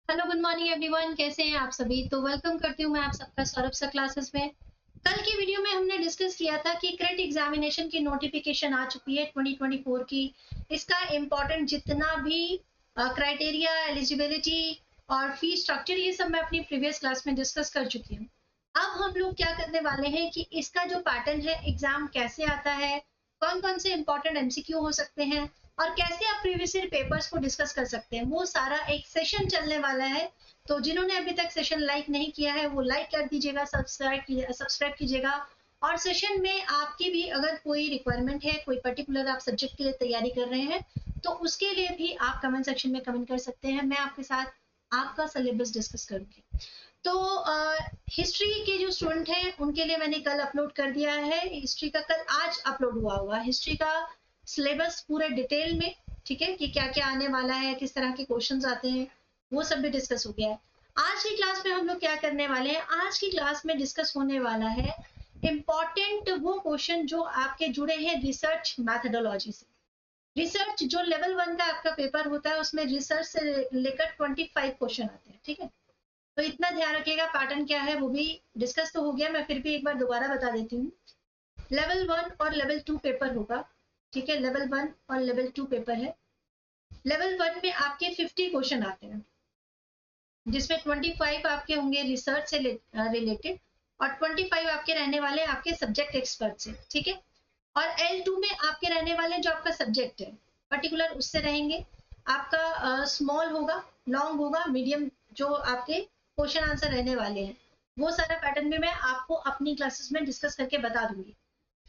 Hello good morning everyone, कैसे हैं आप सभी। तो वेलकम करती हूँ मैं आप सबका सौरभ सर क्लासेस में। कल की वीडियो में हमने डिस्कस किया था कि क्रेडिट एग्जामिनेशन की नोटिफिकेशन आ चुकी है 2024 की। इसका इम्पोर्टेंट जितना भी क्राइटेरिया, एलिजिबिलिटी और फी स्ट्रक्चर, ये सब मैं अपनी प्रीवियस क्लास में डिस्कस कर चुकी हूँ। अब हम लोग क्या करने वाले हैं कि इसका जो पैटर्न है, एग्जाम कैसे आता है, कौन कौन से इंपॉर्टेंट एमसीक्यू हो सकते हैं और कैसे आप प्रीवियस ईयर पेपर्स को डिस्कस कर सकते हैं, वो सारा एक सेशन चलने वाला है। तो जिन्होंने अभी तक सेशन लाइक नहीं किया है वो लाइक कर दीजिएगा, सब्सक्राइब कीजिएगा। और सेशन में आपकी भी अगर कोई रिक्वायरमेंट है, कोई पर्टिकुलर आप सब्जेक्ट के लिए तैयारी कर रहे हैं, तो उसके लिए भी आप कमेंट सेक्शन में कमेंट कर सकते हैं। मैं आपके साथ आपका सिलेबस डिस्कस करूंगी। तो हिस्ट्री के जो स्टूडेंट हैं उनके लिए मैंने कल अपलोड कर दिया है। हिस्ट्री का कल आज अपलोड हुआ हुआ हिस्ट्री का सिलेबस पूरे डिटेल में, ठीक है, कि क्या क्या आने वाला है, किस तरह के क्वेश्चंस आते हैं, वो सब भी डिस्कस हो गया है। आज की क्लास में हम लोग क्या करने वाले हैं, आज की क्लास में डिस्कस होने वाला है इम्पॉर्टेंट वो क्वेश्चन जो आपके जुड़े हैं रिसर्च मैथडोलॉजी से। रिसर्च जो लेवल 1 का आपका पेपर होता है उसमें रिसर्च से लेकर 25 क्वेश्चन आते हैं, ठीक है। तो इतना ध्यान रखिएगा, पैटर्न क्या है वो भी डिस्कस तो हो गया, मैं फिर भी एक बार दोबारा बता देती हूँ। लेवल 1 और लेवल 2 पेपर होगा, ठीक है। लेवल 1 और लेवल 2 पेपर है। लेवल 1 में आपके 50 क्वेश्चन आते हैं, जिसमें 25 आपके होंगे रिसर्च से रिलेटेड और 25 आपके रहने वाले आपके सब्जेक्ट एक्सपर्ट से, ठीक है। और L2 में आपके रहने वाले जो आपका सब्जेक्ट है पर्टिकुलर उससे रहेंगे। आपका स्मॉल होगा, लॉन्ग होगा, मीडियम, जो आपके क्वेश्चन आंसर रहने वाले हैं वो सारा पैटर्न भी मैं आपको अपनी क्लासेस में डिस्कस करके बता दूंगी।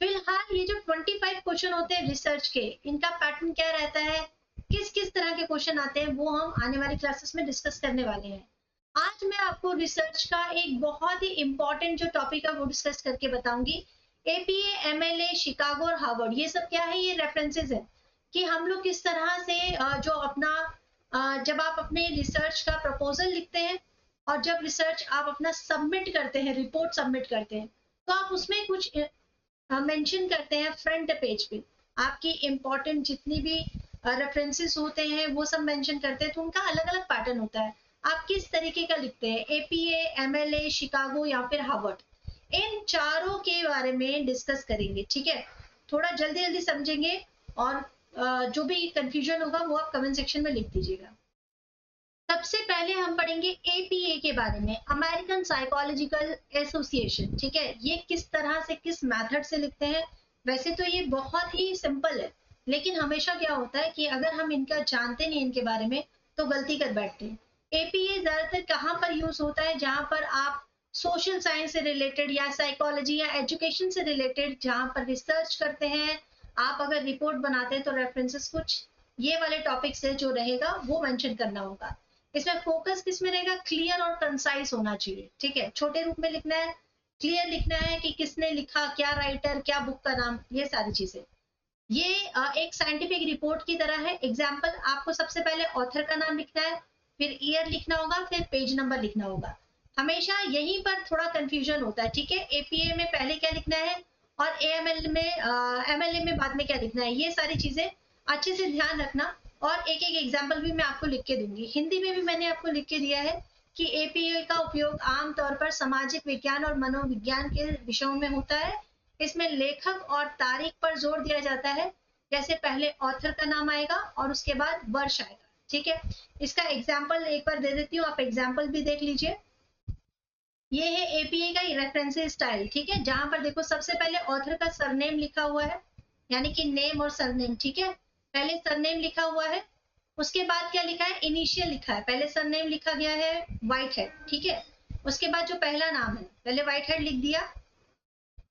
फिलहाल ये जो 25 क्वेश्चन होते हैं रिसर्च के, इनका पैटर्न क्या रहता है, किस किस तरह के क्वेश्चन आते हैं, वो हम आने वाली क्लासेस में डिस्कस करने वाले हैं। आज मैं आपको रिसर्च का एक बहुत ही इंपॉर्टेंट जो टॉपिक है वो डिस्कस करके बताऊंगी। एपीए, एमएलए, शिकागो और हार्वर्ड, ये सब क्या है, ये रेफरेंसेस है कि हम लोग किस तरह से जो अपना जब आप अपने रिसर्च का प्रपोजल लिखते हैं और जब रिसर्च आप अपना सबमिट करते हैं, रिपोर्ट सबमिट करते हैं, तो आप उसमें कुछ मेंशन करते हैं फ्रंट पेज पे। आपकी इंपॉर्टेंट जितनी भी रेफरेंसेस होते हैं वो सब मेंशन करते हैं, तो उनका अलग अलग पैटर्न होता है। आप किस तरीके का लिखते हैं, एपीए, एमएलए, शिकागो या फिर हार्वर्ड, इन चारों के बारे में डिस्कस करेंगे, ठीक है। थोड़ा जल्दी जल्दी समझेंगे और जो भी कंफ्यूजन होगा वो आप कमेंट सेक्शन में लिख दीजिएगा। सबसे पहले हम पढ़ेंगे एपीए के बारे में, अमेरिकन साइकोलॉजिकल एसोसिएशन, ठीक है। ये किस तरह से, किस मेथड से लिखते हैं। वैसे तो ये बहुत ही सिंपल है, लेकिन हमेशा क्या होता है कि अगर हम इनका जानते नहीं इनके बारे में तो गलती कर बैठते हैं। एपीए ज्यादातर कहाँ पर यूज होता है, जहां पर आप सोशल साइंस से रिलेटेड या साइकोलॉजी या एजुकेशन से रिलेटेड जहां पर रिसर्च करते हैं, आप अगर रिपोर्ट बनाते हैं तो रेफरेंसेस कुछ ये वाले टॉपिक से जो रहेगा वो मेंशन करना होगा। इसमें फोकस किस में रहेगा, क्लियर और कंसाइज होना चाहिए, ठीक है। छोटे रूप में लिखना है, क्लियर लिखना है कि किसने लिखा, क्या राइटर, क्या बुक का नाम, ये सारी चीजें। ये एक साइंटिफिक रिपोर्ट की तरह है। एग्जाम्पल, आपको सबसे पहले ऑथर का नाम लिखना है, फिर ईयर लिखना होगा, फिर पेज नंबर लिखना होगा। हमेशा यहीं पर थोड़ा कंफ्यूजन होता है, ठीक है। एपीए में पहले क्या लिखना है और एएमएल में एमएलए में बाद में क्या लिखना है, ये सारी चीजें अच्छे से ध्यान रखना। और एक एक एग्जाम्पल भी मैं आपको लिख के दूंगी, हिंदी में भी मैंने आपको लिख के दिया है कि एपीए का उपयोग आमतौर पर सामाजिक विज्ञान और मनोविज्ञान के विषयों में होता है। इसमें लेखक और तारीख पर जोर दिया जाता है, जैसे पहले ऑथर का नाम आएगा और उसके बाद वर्ष आएगा, ठीक है। इसका एग्जाम्पल एक बार दे देती हूँ, आप एग्जाम्पल भी देख लीजिए। ये है एपीए का रेफरेंस स्टाइल, ठीक है, जहां पर देखो सबसे पहले ऑथर का सरनेम लिखा हुआ है, यानी कि नेम और सरनेम, ठीक है। पहले सरनेम लिखा हुआ है, उसके बाद क्या लिखा है, इनिशियल लिखा है, पहले सरनेम लिखा गया है व्हाइट हेड, ठीक है। उसके बाद जो पहला नाम है पहले व्हाइट हेड लिख दिया,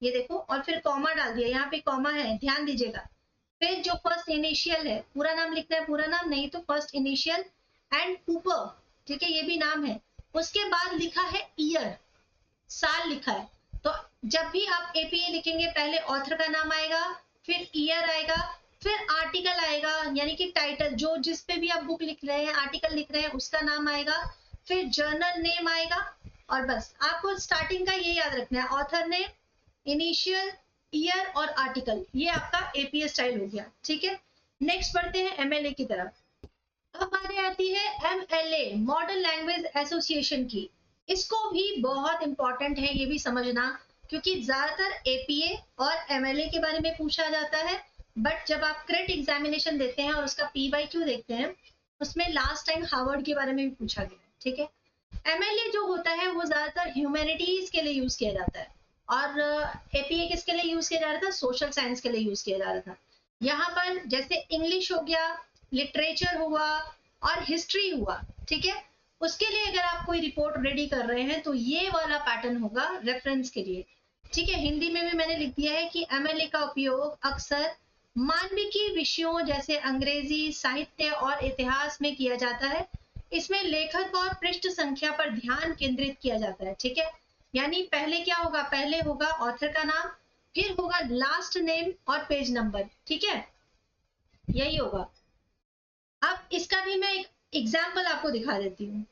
ये देखो, और फिर कॉमा डाल दिया, यहाँ पे कॉमा है, ध्यान दीजिएगा। फिर जो फर्स्ट इनिशियल है, पूरा नाम लिखना है, पूरा नाम नहीं तो फर्स्ट इनिशियल एंड ऊपर, ठीक है, ये भी नाम है। उसके बाद लिखा है ईयर, साल लिखा है। तो जब भी आप एपीए लिखेंगे पहले ऑथर का नाम आएगा, फिर ईयर आएगा, फिर आर्टिकल आएगा, यानी कि टाइटल, जो जिस पे भी आप बुक लिख रहे हैं, आर्टिकल लिख रहे हैं, उसका नाम आएगा, फिर जर्नल नेम आएगा। और बस आपको स्टार्टिंग का ये याद रखना है, ऑथर नेम, इनिशियल, ईयर और आर्टिकल, ये आपका एपीए स्टाइल हो गया, ठीक है। नेक्स्ट बढ़ते हैं एमएलए की तरफ। अब बारी आती है MLA, मॉडर्न लैंग्वेज एसोसिएशन की। इसको भी बहुत इंपॉर्टेंट है ये भी समझना, क्योंकि ज्यादातर APA और MLA के बारे में पूछा जाता है, बट जब आप क्रेट एग्जामिनेशन देते हैं और उसका PYQ देखते हैं, उसमें लास्ट टाइम हार्वर्ड के बारे में भी पूछा गया है, ठीक है। MLA जो होता है वो ज्यादातर ह्यूमैनिटीज के लिए यूज किया जाता है, और APA किसके लिए यूज किया जा रहा था? सोशल साइंस के लिए यूज किया जा रहा था। यहाँ पर जैसे इंग्लिश हो गया, लिटरेचर हुआ और हिस्ट्री हुआ, ठीक है। उसके लिए अगर आप कोई रिपोर्ट रेडी कर रहे हैं तो ये वाला पैटर्न होगा रेफरेंस के लिए, ठीक है। हिंदी में भी मैंने लिख दिया है कि MLA का उपयोग अक्सर मानविकी विषयों जैसे अंग्रेजी, साहित्य और इतिहास में किया जाता है। इसमें लेखक और पृष्ठ संख्या पर ध्यान केंद्रित किया जाता है, ठीक है। यानी पहले क्या होगा? पहले होगा ऑथर का नाम, फिर होगा लास्ट नेम और पेज नंबर, ठीक है, यही होगा। अब इसका भी मैं एक एग्जाम्पल आपको दिखा देती हूँ।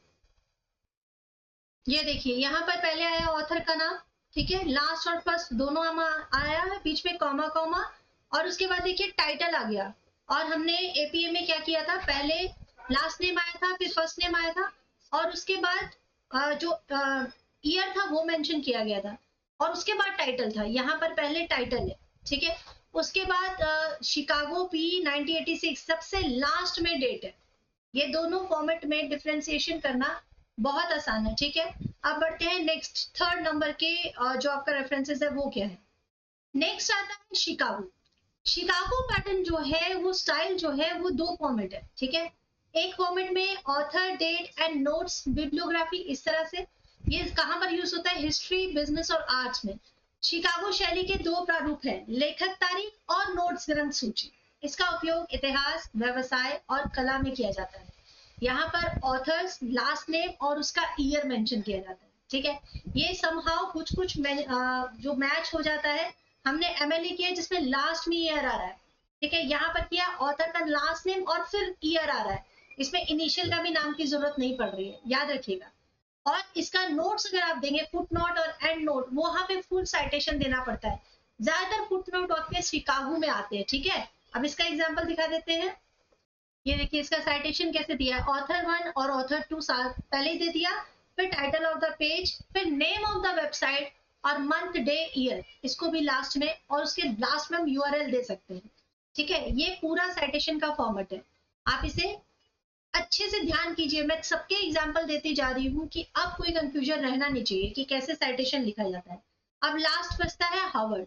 ये देखिए, यहाँ पर पहले आया ऑथर का नाम, ठीक है, लास्ट और फर्स्ट दोनों आया है, बीच में कॉमा कॉमा, और उसके बाद देखिए टाइटल आ गया। और हमने APA में क्या किया था? पहले लास्ट नेम आया था, फिर फर्स्ट नेम आया था, और उसके बाद जो ईयर था वो मेंशन किया गया था, और उसके बाद टाइटल था। यहाँ पर पहले टाइटल है, ठीक है। उसके बाद शिकागो P 1986 सबसे लास्ट में डेट है। ये दोनों फॉर्मेट में डिफरेंशिएशन करना बहुत आसान है, ठीक है। अब बढ़ते हैं नेक्स्ट, थर्ड नंबर के जो आपका रेफरेंसेस है वो क्या है। नेक्स्ट आता है शिकागो। शिकागो पैटर्न जो है, वो स्टाइल जो है, वो दो फॉर्मेट है, ठीक है। एक फॉर्मेट में author, date and notes, bibliography, इस तरह से। ये कहां पर यूज होता है? हिस्ट्री, बिजनेस और आर्ट्स में। शिकागो शैली के दो प्रारूप हैं, लेखक तारीख और नोट्स ग्रंथ सूची। इसका उपयोग इतिहास, व्यवसाय और कला में किया जाता है। यहाँ पर ऑथर्स, लास्ट नेम और उसका ईयर मेंशन किया जाता है, ठीक है। ये समहाउ कुछ कुछ जो मैच हो जाता है। हमने MLA किया जिसमें लास्ट में ईयर आ रहा है, ठीक है। यहाँ पर किया ऑथर का लास्ट नेम और फिर ईयर आ रहा है, इसमें इनिशियल का भी नाम की जरूरत नहीं पड़ रही है, याद रखिएगा। और इसका नोट्स अगर आप देंगे, फुट नोट और एंड नोट, वहां पे फुल साइटेशन देना पड़ता है। ज्यादातर फुट नोट आपके शिकागो में आते हैं, ठीक है। अब इसका एग्जाम्पल दिखा देते हैं। ये देखिए, इसका साइटेशन कैसे दिया है, ऑथर 1 और ऑथर 2 पहले ही दे दिया, फिर टाइटल ऑफ द पेज, फिर नेम ऑफ द वेबसाइट और मंथ, डे, ईयर, इसको भी लास्ट में, और उसके लास्ट में हम URL दे सकते हैं, ठीक है। ये पूरा साइटेशन का फॉर्मेट है। आप इसे अच्छे से ध्यान कीजिए, मैं सबके एग्जाम्पल देती जा रही हूँ कि अब कोई कंफ्यूजन रहना नहीं चाहिए कि कैसे साइटेशन लिखा जाता है। अब लास्ट बचता है हार्वर्ड।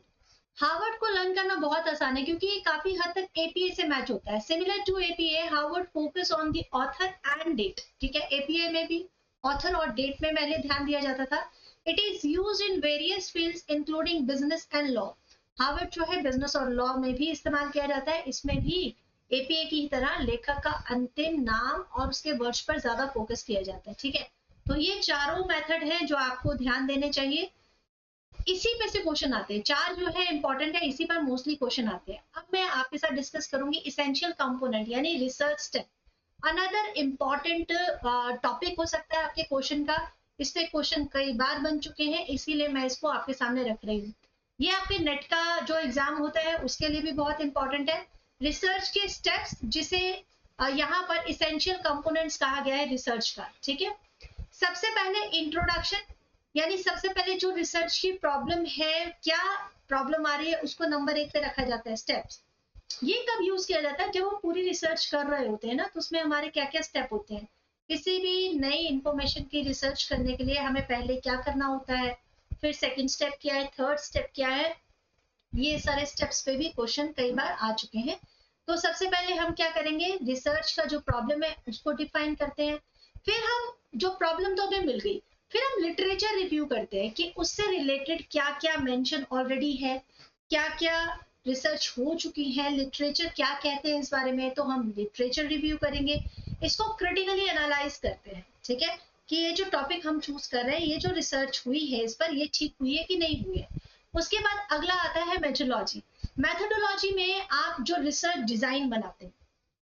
हार्वर्ड को लर्न करना बहुत आसान है, क्योंकि ये काफी हद तक APA से मैच होता है। Similar to APA, Harvard focus on the author and date, ठीक है। APA में भी ऑथर और डेट में पहले ध्यान दिया जाता था। It is used in various fields including business and law. Harvard जो है बिजनेस और लॉ में भी इस्तेमाल किया जाता है। इसमें भी APA की तरह लेखक का अंतिम नाम और उसके वर्ष पर ज्यादा फोकस किया जाता है, ठीक है। तो ये चारों मेथड हैं जो आपको ध्यान देने चाहिए। इसी पे से क्वेश्चन आते हैं, चार जो है इंपॉर्टेंट है, इसी पर मोस्टली क्वेश्चन आते हैं। अब मैं आपके साथ डिस्कस करूंगी इसेंशियल कंपोनेंट यानी research step. Another important topic हो सकता है आपके क्वेश्चन का। इस पे क्वेश्चन कई बार बन चुके हैं, इसीलिए मैं इसको आपके सामने रख रही हूँ। ये आपके नेट का जो एग्जाम होता है उसके लिए भी बहुत इंपॉर्टेंट है। रिसर्च के स्टेप्स, जिसे यहाँ पर इसेंशियल कंपोनेंट्स कहा गया है रिसर्च का, ठीक है। सबसे पहले इंट्रोडक्शन, यानी सबसे पहले जो रिसर्च की प्रॉब्लम है, क्या प्रॉब्लम आ रही है, उसको नंबर 1 पे रखा जाता है। स्टेप्स ये कब यूज किया जाता है? जब हम पूरी रिसर्च कर रहे होते हैं ना, तो उसमें हमारे क्या क्या स्टेप होते हैं। किसी भी नई इंफॉर्मेशन की रिसर्च करने के लिए हमें पहले क्या करना होता है, फिर सेकंड स्टेप क्या है, थर्ड स्टेप क्या है। ये सारे स्टेप्स पे भी क्वेश्चन कई बार आ चुके हैं। तो सबसे पहले हम क्या करेंगे, रिसर्च का जो प्रॉब्लम है उसको डिफाइन करते हैं। फिर हम जो प्रॉब्लम तो हमें मिल गई, फिर हम लिटरेचर रिव्यू करते हैं कि उससे रिलेटेड क्या क्या मेंशन ऑलरेडी है, क्या क्या रिसर्च हो चुकी है, लिटरेचर क्या कहते हैं इस बारे में, तो हम लिटरेचर रिव्यू करेंगे। इसको क्रिटिकली एनालाइज करते हैं, ठीक है, कि ये जो टॉपिक हम चूज कर रहे हैं, ये जो रिसर्च हुई है इस पर, ये ठीक हुई है कि नहीं हुई है। उसके बाद अगला आता है मेथोडोलॉजी। मेथोडोलॉजी में आप जो रिसर्च डिजाइन बनाते हैं,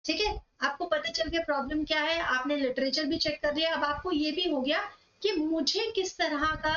ठीक है, आपको पता चल गया प्रॉब्लम क्या है, आपने लिटरेचर भी चेक कर लिया, अब आपको ये भी हो गया कि मुझे किस तरह का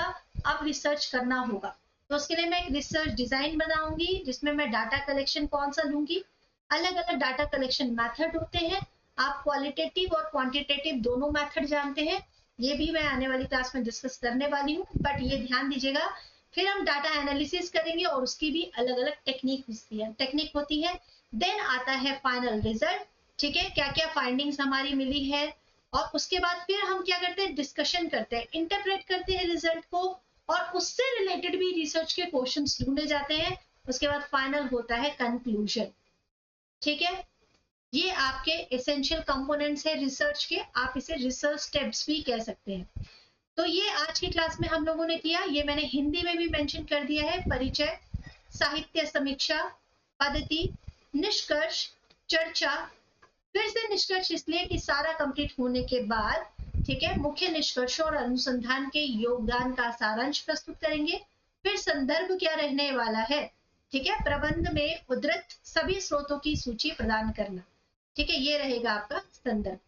अब रिसर्च करना होगा। तो उसके लिए मैं एक रिसर्च डिजाइन बनाऊंगी, जिसमें मैं डाटा कलेक्शन कौन सा लूंगी। अलग अलग डाटा कलेक्शन मेथड होते हैं, आप क्वालिटेटिव और क्वांटिटेटिव दोनों मेथड जानते हैं, ये भी मैं आने वाली क्लास में डिस्कस करने वाली हूँ, बट ये ध्यान दीजिएगा। फिर हम डाटा एनालिसिस करेंगे और उसकी भी अलग अलग टेक्निक होती है। देन आता है फाइनल रिजल्ट, ठीक है, क्या क्या फाइंडिंग्स हमारी मिली है, और उसके बाद फिर हम क्या करते हैं, डिस्कशन करते हैं, इंटरप्रेट करते हैं रिजल्ट को, और उससे रिलेटेड भी रिसर्च के क्वेश्चंस ढूंढे जाते हैं। उसके बाद फाइनल होता है कंक्लूजन, ठीक है। ये आपके एसेंशियल कंपोनेंट्स है रिसर्च के, आप इसे रिसर्च स्टेप्स भी कह सकते हैं। तो ये आज की क्लास में हम लोगों ने किया, ये मैंने हिंदी में भी मेंशन कर दिया है। परिचय, साहित्य समीक्षा, पद्धति, निष्कर्ष, चर्चा। फिर से निष्कर्ष इसलिए कि सारा कंप्लीट होने के बाद, ठीक है, मुख्य निष्कर्षों और अनुसंधान के योगदान का सारांश प्रस्तुत करेंगे। फिर संदर्भ क्या रहने वाला है, ठीक है, प्रबंध में उद्धृत सभी स्रोतों की सूची प्रदान करना, ठीक है, ये रहेगा आपका संदर्भ।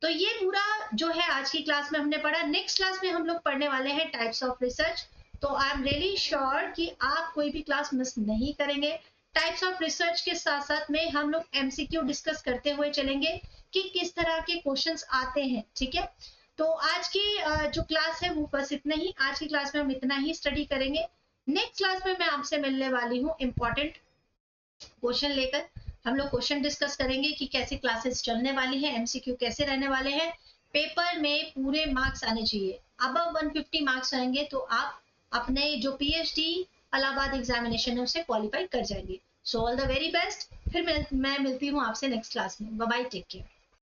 तो ये पूरा जो है आज की क्लास में हमने पढ़ा। नेक्स्ट क्लास में हम लोग पढ़ने वाले हैं टाइप्स ऑफ रिसर्च। तो आई एम रियली श्योर कि आप कोई भी क्लास मिस नहीं करेंगे। टाइप्स ऑफ रिसर्च के साथ साथ में हम लोग एमसीक्यू डिस्कस करते हुए चलेंगे कि किस तरह के क्वेश्चंस आते हैं, ठीक है। तो आज की जो क्लास है वो बस इतना ही, आज की क्लास में हम इतना ही स्टडी करेंगे। नेक्स्ट क्लास में मैं आपसे मिलने वाली हूँ इंपॉर्टेंट क्वेश्चन लेकर। हम लोग क्वेश्चन डिस्कस करेंगे कि कैसे क्लासेस चलने वाली है, एमसीक्यू कैसे रहने वाले हैं, पेपर में पूरे मार्क्स आने चाहिए। अबव 150 मार्क्स आएंगे तो आप अपने जो पीएचडी इलाहाबाद एग्जामिनेशन है उसे क्वालिफाई कर जाएंगे। So all the very best. फिर मैं मिलती हूँ आपसे नेक्स्ट क्लास में। Bye bye, take care.